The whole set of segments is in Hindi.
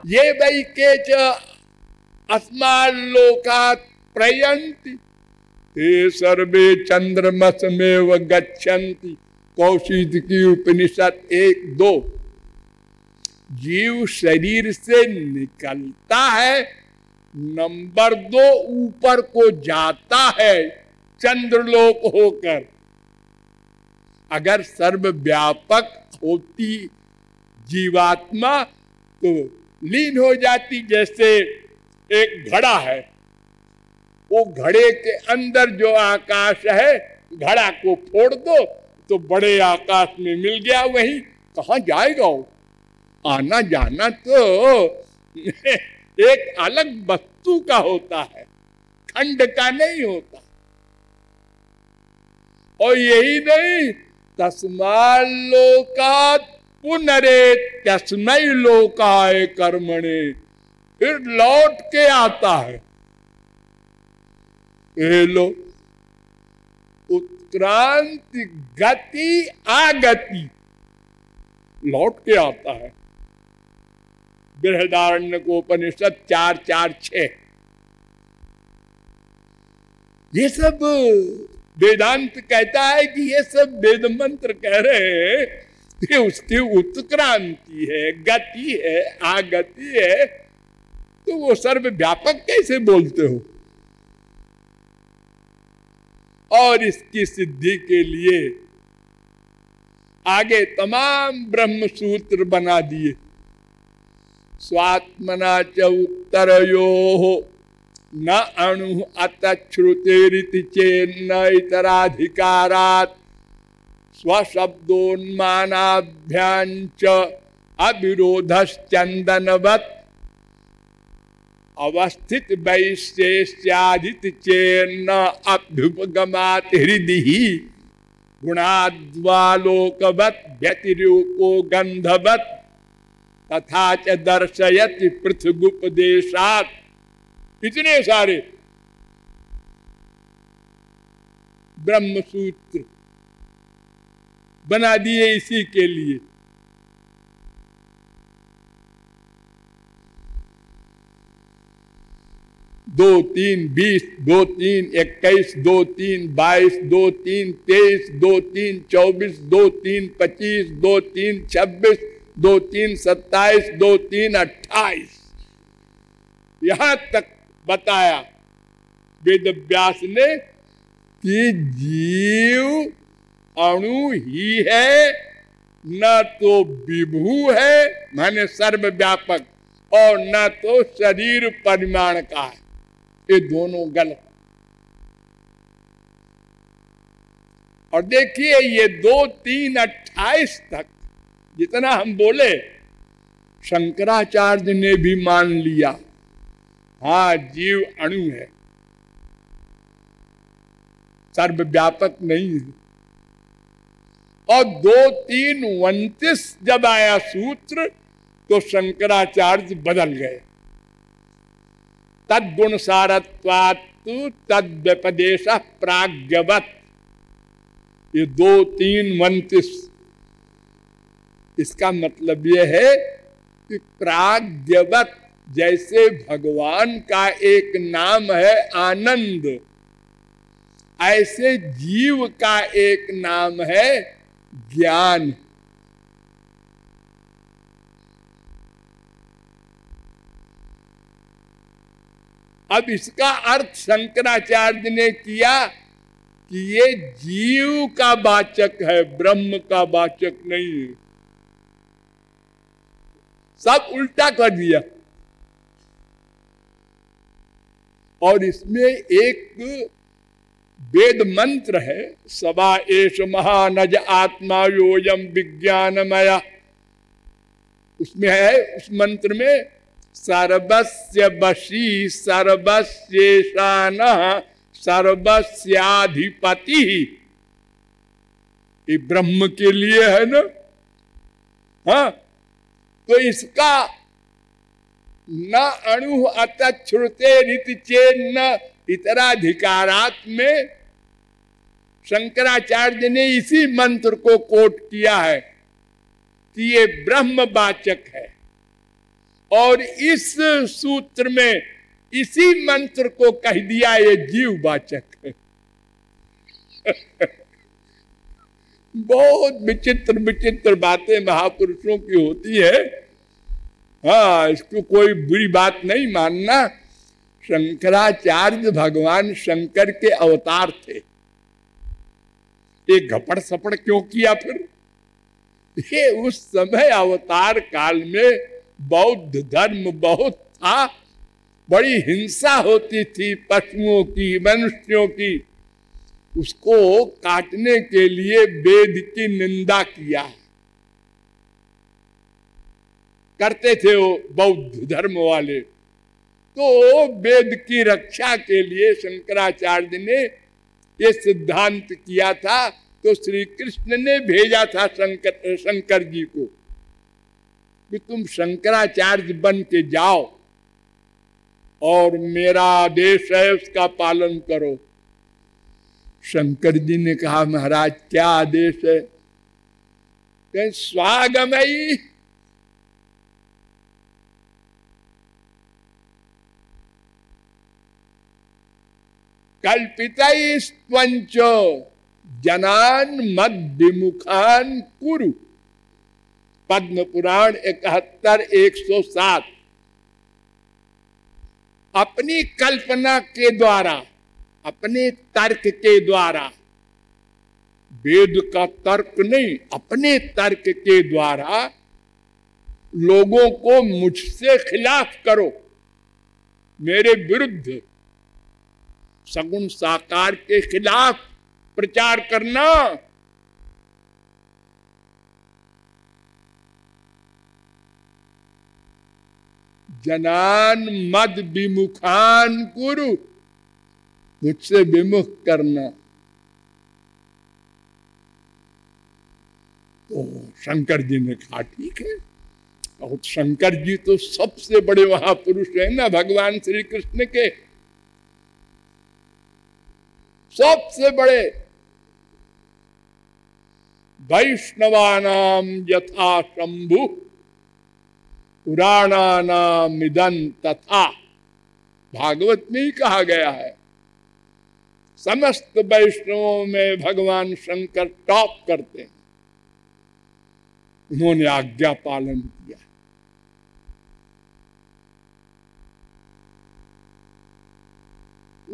ये वै केच अस्माल्लोकात् प्रयन्ति ते सर्वे चंद्रमसमेव गच्छन्ति। कौशिक की उपनिषद 1-2। जीव शरीर से निकलता है, नंबर 2 ऊपर को जाता है चंद्रलोक होकर। अगर सर्वव्यापक होती जीवात्मा तो लीन हो जाती। जैसे एक घड़ा है, वो घड़े के अंदर जो आकाश है, घड़ा को फोड़ दो तो बड़े आकाश में मिल गया। वही कहाँ जाएगा वो? आना जाना तो एक अलग वस्तु का होता है, खंड का नहीं होता। और यही नहीं, तस्माल्लोकात् पुनरेत्यस्मै लोकाय कर्मणे, फिर लौट के आता है। ये लो, उत्क्रांति गति आगति, लौट के आता है। बृहदारण्यकोपनिषद 4:4-6। ये सब वेदांत कहता है कि ये सब वेद मंत्र कह रहे हैं कि उसकी उत्क्रांति है, गति है, आगति है, तो वो सर्वव्यापक कैसे बोलते हो? और इसकी सिद्धि के लिए आगे तमाम ब्रह्म सूत्र बना दिए। स्वात्मना च उत्तरयोः न अणु अतच्छ्रुतेरिति चेन्न इतराधिकारात् स्वशब्दोन्मानाभ्याञ्च अविरोधश्चन्दनवत् अवस्थित वैशेष्यादिति चेन्न अभ्युपगमात् हृदि गुणाद्वालोकवत् व्यतिरेको गंधवत् तथा च दर्शयति पृथगुपदेशात्। इतने सारे ब्रह्म सूत्र बना दिए इसी के लिए। 2-3-20, 2-3-21, 2-3-22, 2-3-23, 2-3-24, 2-3-25, 2-3-26, 2-3-27, 2-3-28, यहां तक बताया वेद व्यास ने कि जीव अणु ही है, न तो विभू है माने सर्वव्यापक, और न तो शरीर परिमाण का है। ये दोनों गलत। और देखिए ये 2-3-28 तक जितना हम बोले, शंकराचार्य ने भी मान लिया, हाँ जीव अणु है, सर्वव्यापक नहीं है। और 2-3-29 जब आया सूत्र तो शंकराचार्य बदल गए। तद्गुण सारत्वात्तु तद्व्यपदेश प्राज्ञवत्, ये 2-3-29, इसका मतलब ये है कि प्राज्ञवत्, जैसे भगवान का एक नाम है आनंद, ऐसे जीव का एक नाम है ज्ञान। अब इसका अर्थ शंकराचार्य ने किया कि ये जीव का वाचक है, ब्रह्म का वाचक नहीं है। सब उल्टा कर दिया। और इसमें एक वेद मंत्र है, सबा एष महानज आत्मा योयम विज्ञानमय। उसमें है, उस मंत्र में सर्वस्य वशी सर्वस्येशानः सर्वस्याधिपति, ये ब्रह्म के लिए है ना। हाँ, तो इसका न अणु अतच्छ्रुते रीति चेन्न इतराधिकारात् में शंकराचार्य ने इसी मंत्र को कोट किया है कि ये ब्रह्मवाचक है और इस सूत्र में इसी मंत्र को कह दिया ये जीववाचक है। बहुत विचित्र विचित्र बातें महापुरुषों की होती है। हाँ, इसको कोई बुरी बात नहीं मानना। शंकराचार्य भगवान शंकर के अवतार थे। एक घपड़ सपड़ क्यों किया फिर? ये उस समय अवतार काल में बौद्ध धर्म बहुत था, बड़ी हिंसा होती थी पशुओं की, मनुष्यों की। उसको काटने के लिए वेद की निंदा किया करते थे वो बौद्ध धर्म वाले। तो वेद की रक्षा के लिए शंकराचार्य ने ये सिद्धांत किया था। तो श्री कृष्ण ने भेजा था शंकर जी को कि तुम शंकराचार्य बन के जाओ और मेरा आदेश है उसका पालन करो। शंकर जी ने कहा, महाराज क्या आदेश है? कहें स्वागमयी, कल्पितैस्त्वंच जनान मद विमुखान कुरु। पद्म पुराण 71-107। अपनी कल्पना के द्वारा, अपने तर्क के द्वारा, वेद का तर्क नहीं, अपने तर्क के द्वारा लोगों को मुझसे खिलाफ करो, मेरे विरुद्ध सगुण साकार के खिलाफ प्रचार करना। जनान मद विमुखान कुरु, मुझसे विमुख करना। तो शंकर जी ने कहा ठीक है। और शंकर जी तो सबसे बड़े महापुरुष है ना भगवान श्री कृष्ण के, सबसे बड़े। वैष्णवानाम यथा शंभु पुराणानाम इदं तथा, भागवत में ही कहा गया है। समस्त वैष्णवों में भगवान शंकर टॉप करते हैं। उन्होंने आज्ञा पालन किया।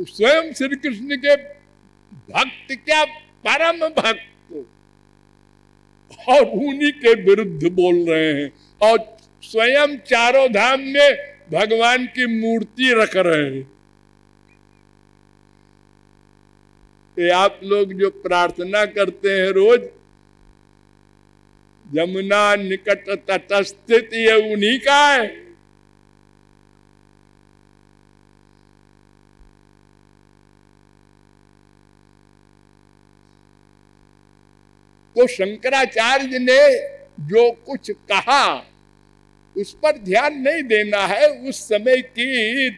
स्वयं श्री कृष्ण के भक्त, क्या परम भक्त, और उन्हीं के विरुद्ध बोल रहे हैं। और स्वयं चारों धाम में भगवान की मूर्ति रख रहे हैं। ये आप लोग जो प्रार्थना करते हैं रोज, यमुना निकट तटस्थित, ये उन्हीं का है। तो शंकराचार्य ने जो कुछ कहा उस पर ध्यान नहीं देना है। उस समय की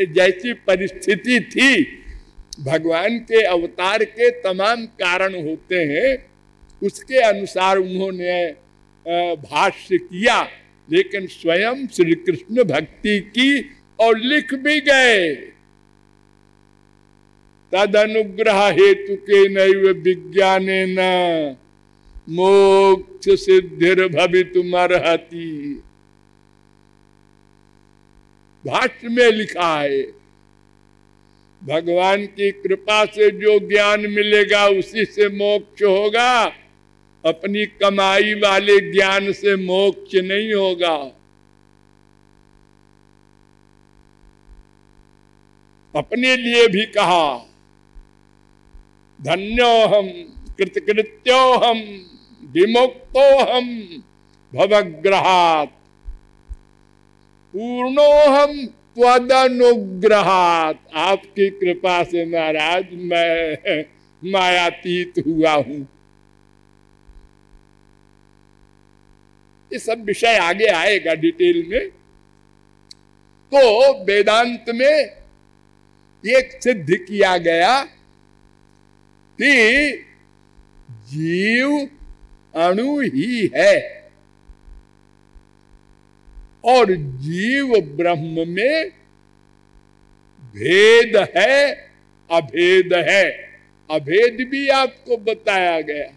जैसी परिस्थिति थी, भगवान के अवतार के तमाम कारण होते हैं, उसके अनुसार उन्होंने भाष्य किया। लेकिन स्वयं श्री कृष्ण भक्ति की और लिख भी गए। तद अनुग्रह हेतु के नैव विज्ञानेन मोक्ष सिद्धिर भवितुमर्हति। भाष्य में लिखा है, भगवान की कृपा से जो ज्ञान मिलेगा उसी से मोक्ष होगा। अपनी कमाई वाले ज्ञान से मोक्ष नहीं होगा। अपने लिए भी कहा, धन्योहम कृतकृत्योहम विमुक्तोहम भवग्रहात् पूर्णोहम त्वदनुग्रहात्। आपकी कृपा से महाराज मैं मायातीत हुआ हूं। ये सब विषय आगे आएगा डिटेल में। तो वेदांत में एक सिद्ध किया गया कि जीव अणु ही है और जीव ब्रह्म में भेद है, अभेद है। अभेद भी आपको बताया गया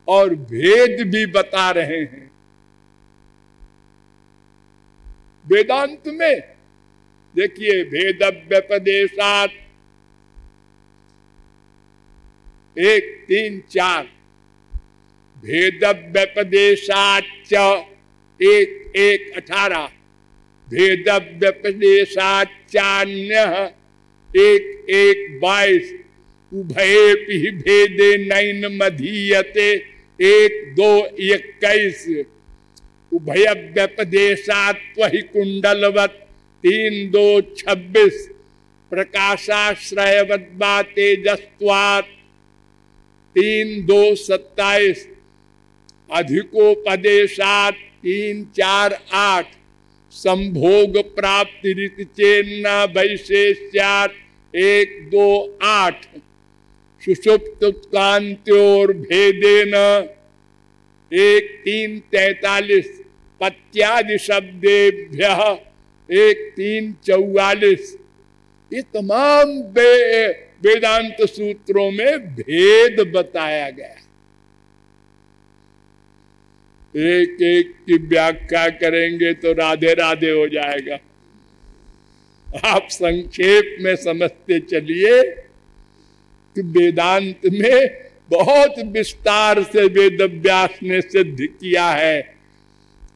और भेद भी बता रहे हैं वेदांत में। देखिए, भेद व्यपदेशात 1, 3, 4, भेद व्यपदेशाच 1, 1, 18, भेद व्यपदेशाचान्य 1, 1, 22, उभयेपि भेदे नैन मधीयते 1, 2, 21, उभय व्यपदेशात् त्वहि कुंडलवत् 3, 2, 26, प्रकाशाश्रयवद्वा तेजस्त्वात् 3, 2, 27, अधिकोपदेशात् 3, 4, 8, संभोग प्राप्ति रीति चेन्ना वैशेष्यात् 1, 2, 8, सुषुप्त कांत्योर भेदेन 1, 3, 43, पत्यादि शब्देभ्य 1, 3, 44। ये तमाम वेदांत सूत्रों में भेद बताया गया। एक एक की व्याख्या करेंगे तो राधे राधे हो जाएगा। आप संक्षेप में समझते चलिए कि वेदांत में बहुत विस्तार से वेद व्यास ने सिद्ध किया है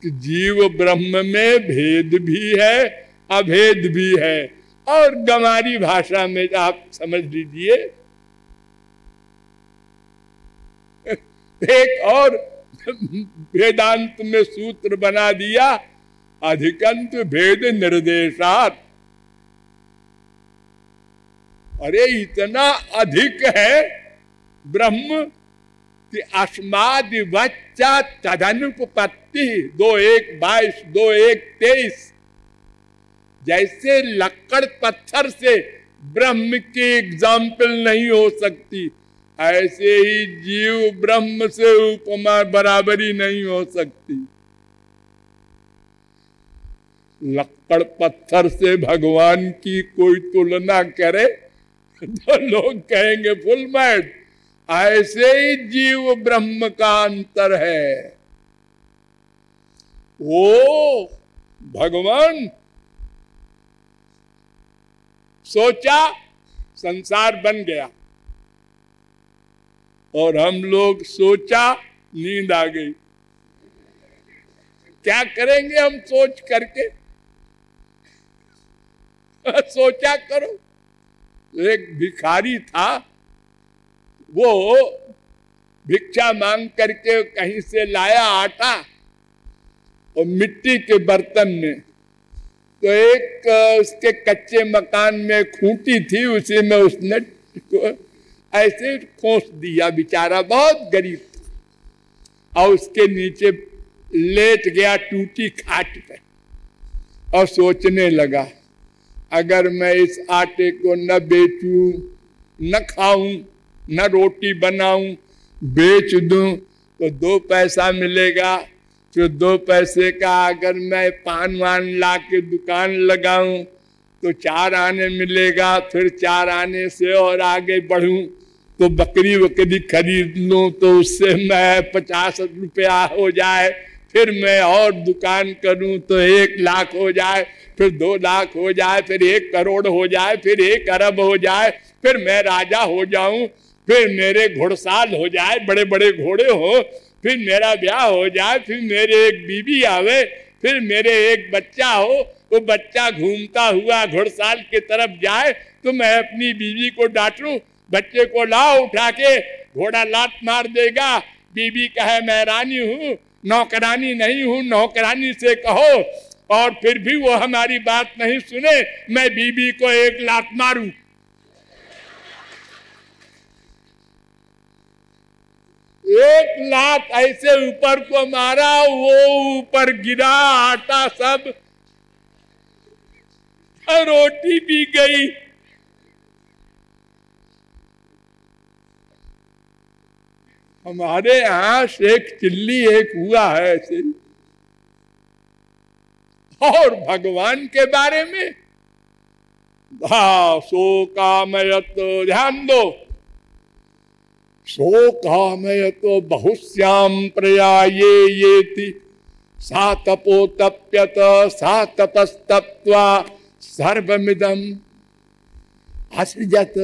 कि जीव ब्रह्म में भेद भी है, अभेद भी है। और गंवारी भाषा में आप समझ लीजिए, एक और वेदांत में सूत्र बना दिया, अधिकंत भेद निर्देशात। अरे इतना अधिक है ब्रह्म कि अस्मादिवच्चा तदनुपपत्ति 2, 1, 22, 2, 1, 23। जैसे लक्कड़ पत्थर से ब्रह्म की एग्जाम्पल नहीं हो सकती, ऐसे ही जीव ब्रह्म से उपमा बराबरी नहीं हो सकती। लक्कड़ पत्थर से भगवान की कोई तुलना करे तो लोग कहेंगे फुल मैड। ऐसे ही जीव ब्रह्म का अंतर है। वो भगवान सोचा संसार बन गया और हम लोग सोचा नींद आ गई। क्या करेंगे हम सोच करके? सोचा करो। एक भिखारी था, वो भिक्षा मांग करके कहीं से लाया आटा और मिट्टी के बर्तन में। तो एक उसके कच्चे मकान में खूंटी थी, उसी में उसने ऐसे खोस दिया। बेचारा बहुत गरीब था और उसके नीचे लेट गया टूटी खाट पे और सोचने लगा, अगर मैं इस आटे को न बेचूं, न खाऊं, न रोटी बनाऊं, बेच दूं तो 2 पैसा मिलेगा। फिर 2 पैसे का अगर मैं पान वान ला के दुकान लगाऊं तो 4 आने मिलेगा। फिर 4 आने से और आगे बढ़ूं तो बकरी वकरी खरीद लूं तो उससे मैं 50 रुपया हो जाए। फिर मैं और दुकान करूं तो 1 लाख हो जाए, फिर 2 लाख हो जाए, फिर 1 करोड़ हो जाए, फिर 1 अरब हो जाए, फिर मैं राजा हो जाऊं, फिर मेरे घुड़साल हो जाए, बड़े बड़े घोड़े हो, फिर मेरा ब्याह हो जाए, फिर मेरे एक बीवी आवे, फिर मेरे एक बच्चा हो, वो बच्चा घूमता हुआ घुड़साल की तरफ जाए तो मैं अपनी बीवी को डांटूं, बच्चे को लाओ उठा के, घोड़ा लात मार देगा, बीवी कहे मैं रानी हूं, नौकरानी नहीं हूं, नौकरानी से कहो, और फिर भी वो हमारी बात नहीं सुने, मैं बीवी को 1 लात मारूं। एक लात ऐसे ऊपर को मारा, वो ऊपर गिरा, आटा सब, रोटी भी गई। हमारे यहाँ शेख चिल्ली एक हुआ है ऐसे, और भगवान के बारे में सो कामयत, ध्यान दो, सो कामयत बहुश्याम प्रयायेति सा तपो तप्यत सा तपस्तप्त्वा सर्वमिदं असृजत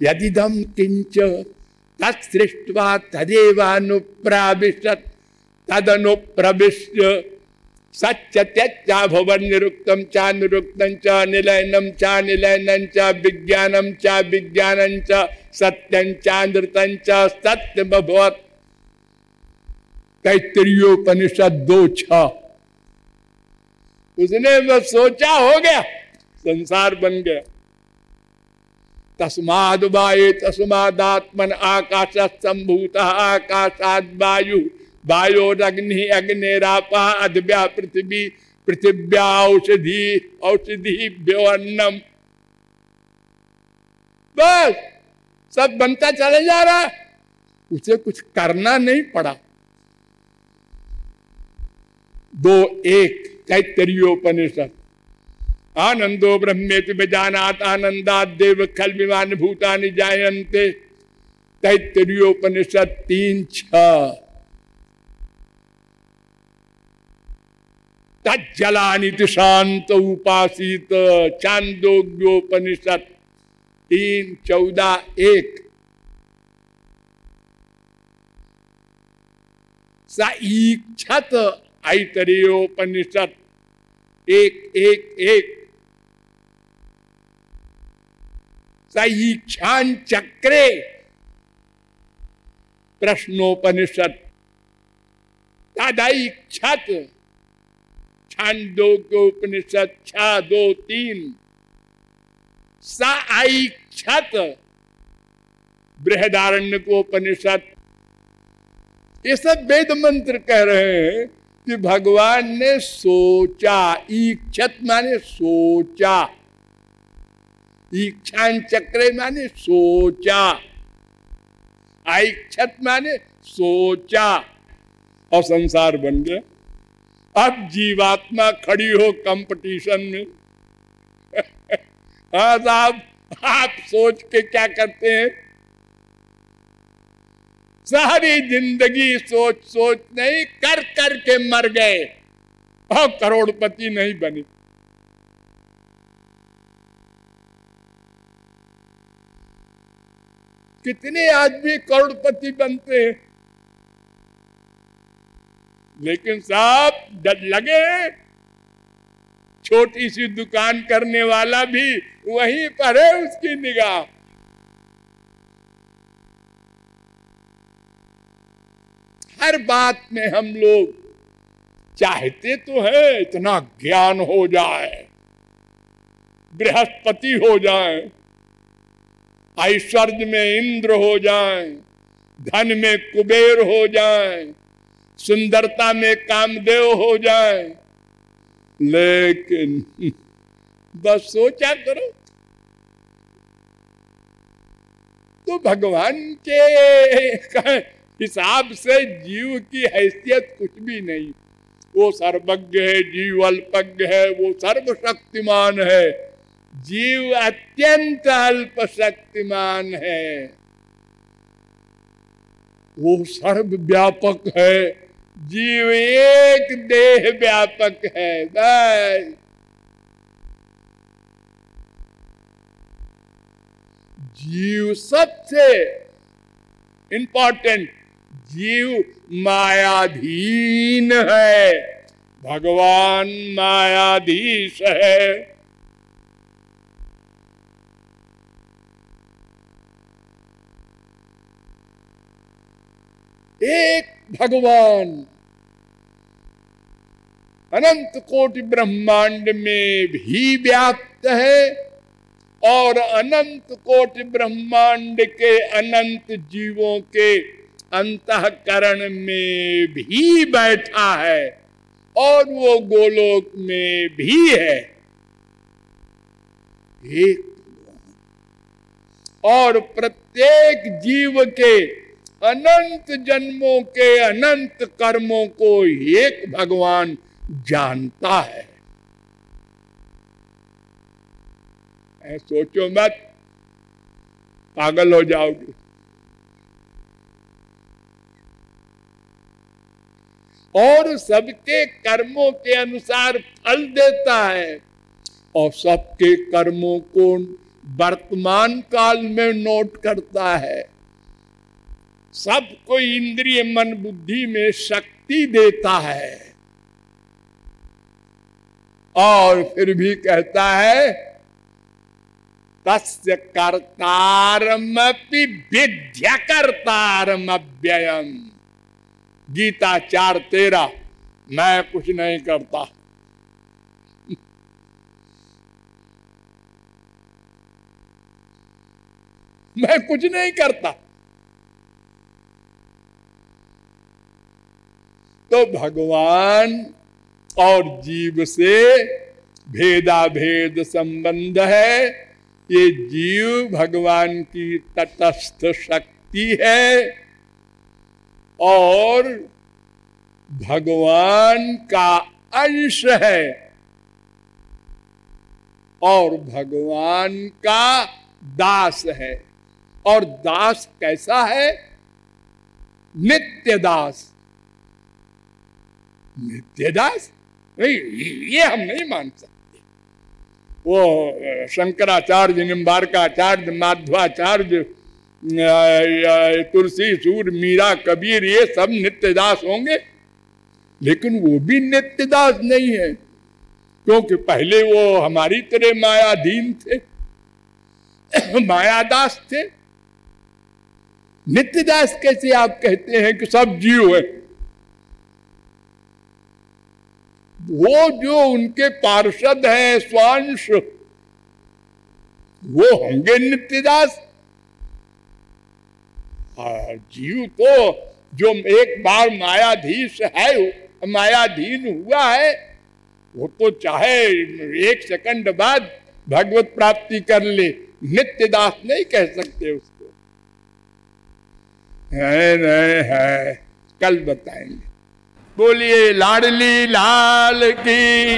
यदिदं किंच तत्सृष्ट्वा तदेवानुप्राविशत् तदनुप्रविश्य सच्च त्यक्त्वा भुवन निरुक्तं च निरुक्तं च निलयनं च निलयनं च विज्ञानं च विज्ञानं च सत्यं च नृतं च सत्यमभवत्। तैत्तरीयोपनिषद 2:6। उसने बस सोचा, हो गया, संसार बन गया। तस्माद् वाये तस्मादात्मन आकाशः सम्भूतः आकाशाद् वायु वायोरग्नि अग्निरापः अद्भ्या पृथ्वी पृथिव्या औषधि औषधिभ्यो अन्नम। बस सब बनता चले जा रहा, उसे कुछ करना नहीं पड़ा। 2:1 तैत्तरीयोपनिषद। आनंदो ब्रह्मेति विजानात् आनंदात् देव खल्विमानि भूतानि जायन्ते। तैत्तरीयोपनिषद 3:6। तज्जलानिति शांत उपासीत। छांदोग्योपनिषद 3:14-1। स ईक्षत ऐतरेयोपनिषद 1:1-1। स ईक्षां चक्रे प्रश्नोपनिषद तदैक्षत। छांदोग्योपनिषद 6:2-3। स ऐक्षत बृहदारण्यकोपनिषद। ये सब वेद मंत्र कह रहे हैं कि भगवान ने सोचा। ईक्षत माने सोचा, ईक्षां चक्रे माने सोचा, ऐक्षत माने सोचा, और संसार बन गया। अब जीवात्मा खड़ी हो कंपटीशन में। हाँ साहब, आप सोच के क्या करते हैं? सारी जिंदगी सोच सोच नहीं, कर कर के मर गए और करोड़पति नहीं बने। कितने आदमी करोड़पति बनते हैं, लेकिन साहब डर लगे। छोटी सी दुकान करने वाला भी वहीं पर है, उसकी निगाह। हर बात में हम लोग चाहते तो है इतना ज्ञान हो जाए, बृहस्पति हो जाए, ऐश्वर्य में इंद्र हो जाए, धन में कुबेर हो जाए, सुंदरता में कामदेव हो जाए, लेकिन बस सोचा करो तो भगवान के हिसाब से जीव की हैसियत कुछ भी नहीं। वो सर्वज्ञ है, जीव अल्पज्ञ है, वो सर्वशक्तिमान है, जीव अत्यंत अल्प शक्तिमान है। वो सर्वव्यापक है, जीव एक देह व्यापक है। बस जीव सबसे इंपॉर्टेंट, जीव मायाधीन है, भगवान मायाधीश है। एक भगवान अनंत कोटि ब्रह्मांड में भी व्याप्त है और अनंत कोटि ब्रह्मांड के अनंत जीवों के अंतःकरण में भी बैठा है और वो गोलोक में भी है। एक और प्रत्येक जीव के अनंत जन्मों के अनंत कर्मों को एक भगवान जानता है। सोचो मत, पागल हो जाओगे। और सबके कर्मों के अनुसार फल देता है, और सबके कर्मों को वर्तमान काल में नोट करता है। सबको इंद्रिय मन बुद्धि में शक्ति देता है, और फिर भी कहता है तस्य कर्तारमपि विद्य कर्तारम अव्ययम्। गीता 4:13। मैं कुछ नहीं करता, मैं कुछ नहीं करता। तो भगवान और जीव से भेदा भेद संबंध है। ये जीव भगवान की तटस्थ शक्ति है और भगवान का अंश है, और भगवान का दास है। और दास कैसा है? नित्य दास। नित्य दास नहीं, ये हम नहीं मान सकते। वो शंकराचार्य, निम्बारकाचार्य, माध्वाचार्य, तुलसी, सूर, मीरा, कबीर, ये सब नित्यदास होंगे, लेकिन वो भी नित्यदास नहीं है, क्योंकि पहले वो हमारी तरह मायाधीन थे, मायादास थे। नित्यदास कैसे आप कहते हैं कि सब जीव है? वो जो उनके पार्षद हैं, स्वांश, वो होंगे नित्यदास। जीव तो जो एक बार मायाधीश है, मायाधीन हुआ है, वो तो चाहे एक सेकंड बाद भगवत प्राप्ति कर ले, नित्यदास नहीं कह सकते उसको। है नहीं है, कल बताएंगे। बोलिए लाडली लाल की।